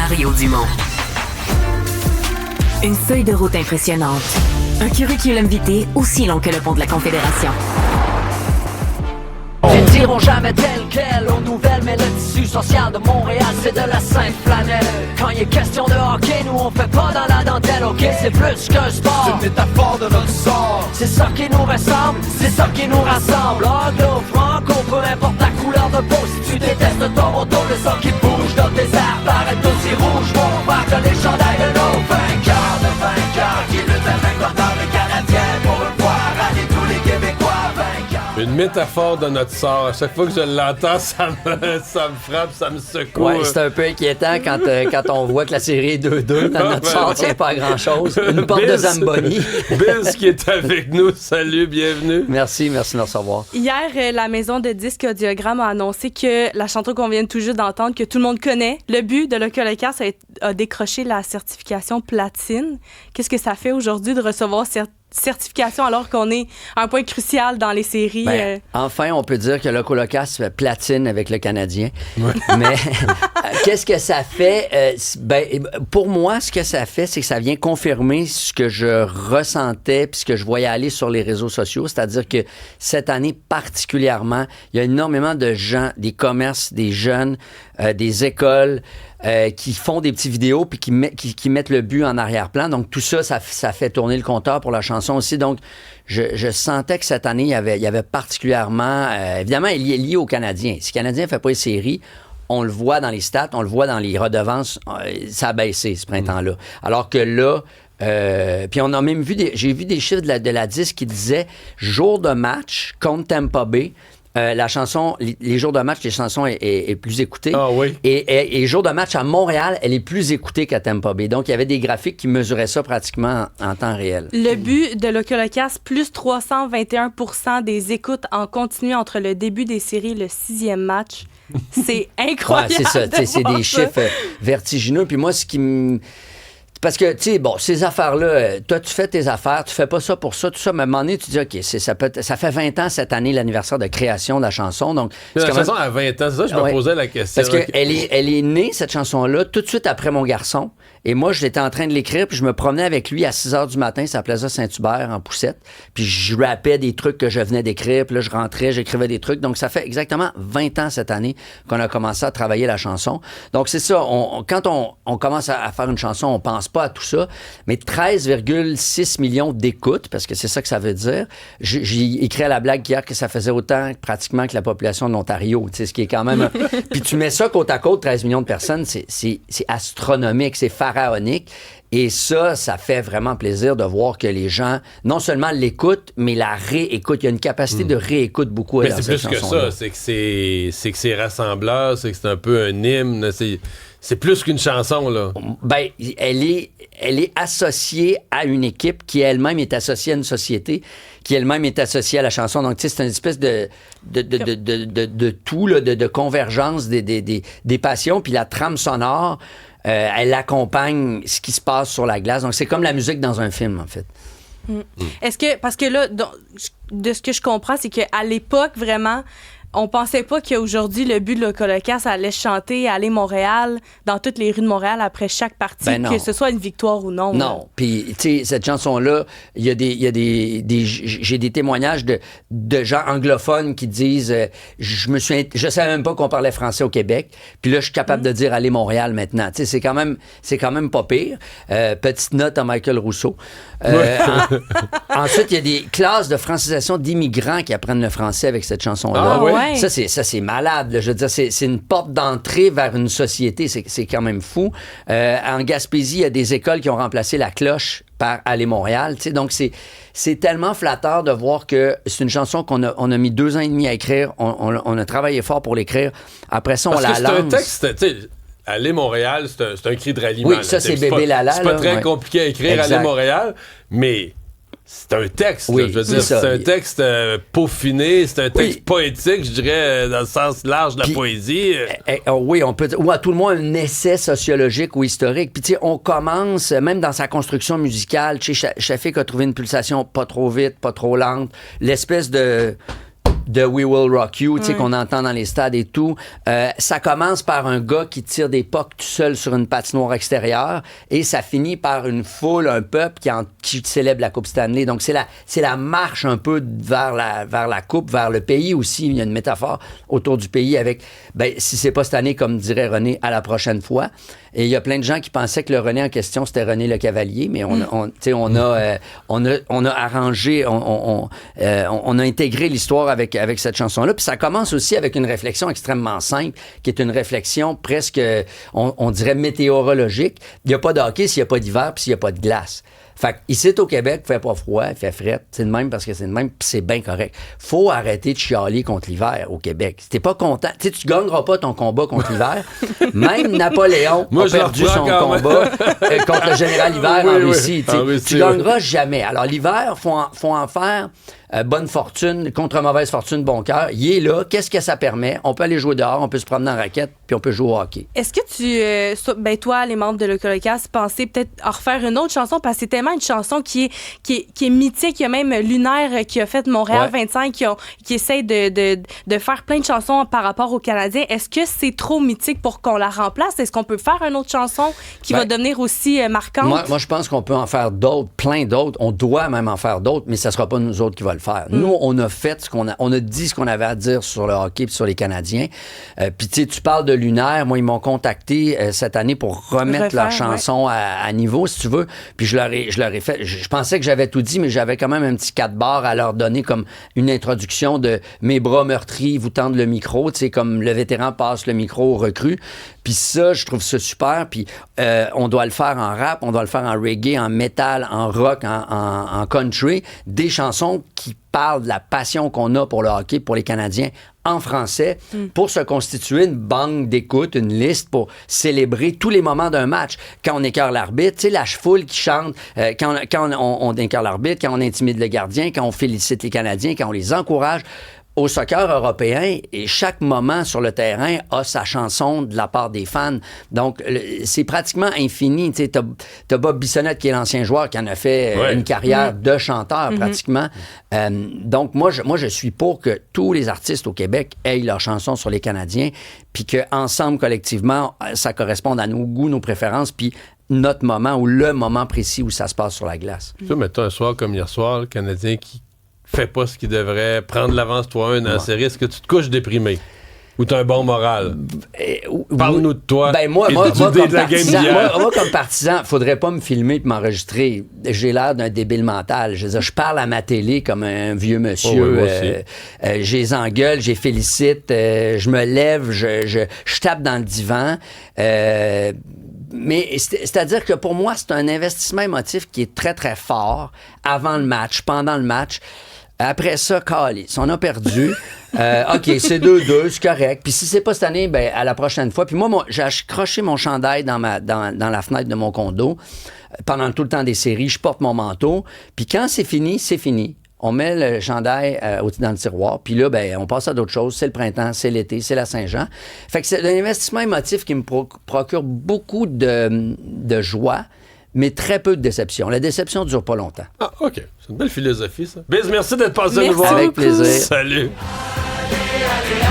Mario Dumont. Une feuille de route impressionnante. Un curriculum vitae aussi long que le pont de la Confédération. Ils ne diront jamais tel quel aux nouvelles, mais le tissu social de Montréal, c'est de la sainte flanelle. Quand il est question de hockey, nous on fait pas dans la dentelle, ok, c'est plus qu'un sport. C'est une métaphore de notre sort. C'est ça qui nous ressemble, c'est ça qui nous rassemble. Anglo, franco, peu importe la couleur de peau. Si tu détestes Toronto, le sang qui bouge dans tes airs paraît aussi rouge. Mon père que les chandails de nos vainqueurs qui luttent avec l'ordre les Canadiens pour le voir aller tous les Québécois vainqueurs. Une métaphore de notre sort. À chaque fois que je l'entends, ça me frappe, ça me secoue. Ouais, c'est un peu inquiétant quand on voit que la série est 2-2. Dans notre sort, tient pas à grand-chose. Une porte de Zamboni. Biz qui est avec nous. Salut, bienvenue. Merci de nous recevoir. Hier, la maison de disques Audiogramme a annoncé que la chanson qu'on vient tout juste d'entendre, que tout le monde connaît, le but de Locolecast a décroché la certification platine. Qu'est-ce que ça fait aujourd'hui de recevoir cette certification alors qu'on est à un point crucial dans les séries? Enfin, on peut dire que Locolocast fait platine avec le Canadien. Ouais. Mais qu'est-ce que ça fait? Pour moi, ce que ça fait, c'est que ça vient confirmer ce que je ressentais puis ce que je voyais aller sur les réseaux sociaux. C'est-à-dire que cette année particulièrement, il y a énormément de gens, des commerces, des jeunes, des écoles qui font des petites vidéos puis qui mettent le but en arrière-plan. Donc, tout ça, ça fait tourner le compteur pour la chanson aussi. Donc, je sentais que cette année, il y avait particulièrement... évidemment, il est lié aux Canadiens. Si le Canadien ne fait pas les séries, on le voit dans les stats, on le voit dans les redevances. Ça a baissé ce printemps-là. Alors que là... puis on a même j'ai vu des chiffres de la disque qui disaient jour de match contre Tampa Bay. La chanson, les jours de match, les chansons est plus écoutée. Ah oui. Et jour de match à Montréal, elle est plus écoutée qu'à Tampa Bay. Donc, il y avait des graphiques qui mesuraient ça pratiquement en temps réel. Le but de Locolocast, plus 321% des écoutes en continu entre le début des séries et le 6e match. C'est incroyable. Ouais, c'est ça. C'est des chiffres vertigineux. Puis moi, ce qui me... Parce que, tu sais, bon, ces affaires-là, toi, tu fais tes affaires, tu fais pas ça pour ça, tout ça, mais à un moment donné, tu dis, OK, ça fait 20 ans cette année, l'anniversaire de création de la chanson. Donc, la chanson a 20 ans, c'est ça, je me posais la question. Parce qu'elle est née, cette chanson-là, tout de suite après Mon garçon. Et moi, j'étais en train de l'écrire, puis je me promenais avec lui à 6 h du matin, c'est à Plaza Saint-Hubert, en poussette. Puis je rappais des trucs que je venais d'écrire, puis là, je rentrais, j'écrivais des trucs. Donc, ça fait exactement 20 ans cette année qu'on a commencé à travailler la chanson. Donc, c'est ça. Quand on commence à faire une chanson, on pense pas à tout ça. Mais 13,6 millions d'écoutes, parce que c'est ça que ça veut dire. J'ai écrit à la blague hier que ça faisait autant pratiquement que la population de l'Ontario, tu sais, ce qui est quand même... Puis tu mets ça côte à côte, 13 millions de personnes, c'est astronomique, c'est pharaonique. Et ça fait vraiment plaisir de voir que les gens, non seulement l'écoutent, mais la réécoutent. Il y a une capacité de réécoute beaucoup dans cette chanson-là. C'est plus que ça, c'est que c'est rassembleur, c'est que c'est un peu un hymne, c'est plus qu'une chanson, là. Ben, elle est associée à une équipe qui elle-même est associée à une société, qui elle-même est associée à la chanson. Donc, tu sais, c'est une espèce de tout, là, de convergence des passions. Puis la trame sonore, elle accompagne ce qui se passe sur la glace. Donc, c'est comme la musique dans un film, en fait. Est-ce que, parce que là, de ce que je comprends, c'est qu'à l'époque, vraiment, on pensait pas qu'aujourd'hui, le but de Locolocast allait chanter, aller Montréal, dans toutes les rues de Montréal après chaque partie, que ce soit une victoire ou non. Non. Puis, tu sais, cette chanson-là, j'ai des témoignages de gens anglophones qui disent je savais même pas qu'on parlait français au Québec. Puis là, je suis capable de dire aller Montréal maintenant. Tu sais, c'est quand même pas pire. Petite note à Michael Rousseau. Ensuite, il y a des classes de francisation d'immigrants qui apprennent le français avec cette chanson-là. Ah, ouais? Ça, c'est malade. Là. Je veux dire, c'est une porte d'entrée vers une société. C'est quand même fou. En Gaspésie, il y a des écoles qui ont remplacé la cloche par Aller Montréal. Donc, c'est tellement flatteur de voir que c'est une chanson qu'on a mis 2 ans et demi à écrire. On a travaillé fort pour l'écrire. Après ça, on la lance. C'est un texte, tu sais... Aller Montréal, c'est un cri de ralliement. Oui, ça, c'est Bébé Lala. C'est pas très compliqué à écrire, exact. Aller Montréal, mais c'est un texte. Oui, là, je veux dire, c'est un texte peaufiné, c'est un texte poétique, je dirais, dans le sens large de la poésie. Oui, on peut dire, ou à tout le moins un essai sociologique ou historique. Puis, tu sais, on commence, même dans sa construction musicale, tu sais, Shafik a trouvé une pulsation pas trop vite, pas trop lente, l'espèce de de We Will Rock You, tu sais, qu'on entend dans les stades et tout. Ça commence par un gars qui tire des pucks tout seul sur une patinoire extérieure et ça finit par une foule, un peuple qui célèbre la Coupe Stanley. Donc, c'est la marche un peu vers la Coupe, vers le pays aussi. Il y a une métaphore autour du pays avec, si c'est pas cette année, comme dirait René, à la prochaine fois. Et il y a plein de gens qui pensaient que le René en question, c'était René Le Cavalier, mais on a arrangé, on a intégré l'histoire avec cette chanson-là. Puis ça commence aussi avec une réflexion extrêmement simple, qui est une réflexion presque, on dirait météorologique. Il n'y a pas de hockey s'il n'y a pas d'hiver, puis s'il n'y a pas de glace. Fait qu'ici, au Québec, il fait pas froid, il fait fret. C'est le même parce que c'est le même, puis c'est bien correct. Faut arrêter de chialer contre l'hiver au Québec. Si t'es pas content, tu gagneras pas ton combat contre l'hiver. Même Napoléon a perdu son combat contre le général Hiver en Russie. Tu gagneras jamais. Alors l'hiver, faut en faire bonne fortune, contre mauvaise fortune, bon cœur. Il est là. Qu'est-ce que ça permet? On peut aller jouer dehors, on peut se promener en raquette, puis on peut jouer au hockey. Est-ce que toi, les membres de l'Ocolocast, pensez peut-être à refaire une autre chanson? Parce que c'est tellement une chanson qui est mythique. Il y a même Lunaire qui a fait Montréal 25 qui essaie de faire plein de chansons par rapport aux Canadiens. Est-ce que c'est trop mythique pour qu'on la remplace? Est-ce qu'on peut faire une autre chanson qui va devenir aussi marquante? Moi, je pense qu'on peut en faire d'autres, plein d'autres. On doit même en faire d'autres, mais ça sera pas nous autres qui va le faire. Nous, on a fait on a dit ce qu'on avait à dire sur le hockey et sur les Canadiens. Puis tu parles de Lunaire. Moi, ils m'ont contacté cette année pour remettre leur chanson à niveau, si tu veux. Puis je leur ai fait. Je pensais que j'avais tout dit, mais j'avais quand même un petit 4 barres à leur donner comme une introduction de mes bras meurtris vous tendent le micro. Tu sais, comme le vétéran passe le micro au recrue. Puis ça, je trouve ça super. Puis on doit le faire en rap, on doit le faire en reggae, en metal, en rock, en country. Des chansons qui parlent de la passion qu'on a pour le hockey, pour les Canadiens, en français, pour se constituer une banque d'écoute, une liste pour célébrer tous les moments d'un match. Quand on écœure l'arbitre, tu sais, la foule qui chante, quand on écœure l'arbitre, quand on intimide le gardien, quand on félicite les Canadiens, quand on les encourage. Au soccer européen, et chaque moment sur le terrain a sa chanson de la part des fans. Donc, c'est pratiquement infini. Tu sais, t'as Bob Bissonnette, qui est l'ancien joueur, qui en a fait une carrière de chanteur, pratiquement. Donc, moi, je suis pour que tous les artistes au Québec aient leur chanson sur les Canadiens, puis qu'ensemble, collectivement, ça corresponde à nos goûts, nos préférences, puis notre moment ou le moment précis où ça se passe sur la glace. Tu vois, mettons un soir comme hier soir, le Canadien qui fait pas ce qu'il devrait, prendre l'avance 3-1 dans la série, est-ce que tu te couches déprimé? Ou t'as un bon moral? Parle-nous de toi. Moi, comme partisan, faudrait pas me filmer et m'enregistrer. J'ai l'air d'un débile mental. Je parle à ma télé comme un vieux monsieur. Je les engueule, je les félicite, je me lève, je tape dans le divan. Mais c'est-à-dire que pour moi, c'est un investissement émotif qui est très, très fort avant le match, pendant le match. Après ça, calice, on a perdu. OK, c'est 2-2, c'est correct. Puis si c'est pas cette année, à la prochaine fois. Puis moi, j'ai accroché mon chandail dans la fenêtre de mon condo. Pendant tout le temps des séries, je porte mon manteau. Puis quand c'est fini, c'est fini. On met le chandail dans le tiroir, puis là, on passe à d'autres choses. C'est le printemps, c'est l'été, c'est la Saint-Jean. Fait que c'est un investissement émotif qui me procure beaucoup de joie, mais très peu de déception. La déception ne dure pas longtemps. Ah, OK. C'est une belle philosophie, ça. Biz, merci d'être passé nous voir. Avec plaisir. Salut. Allez, allez,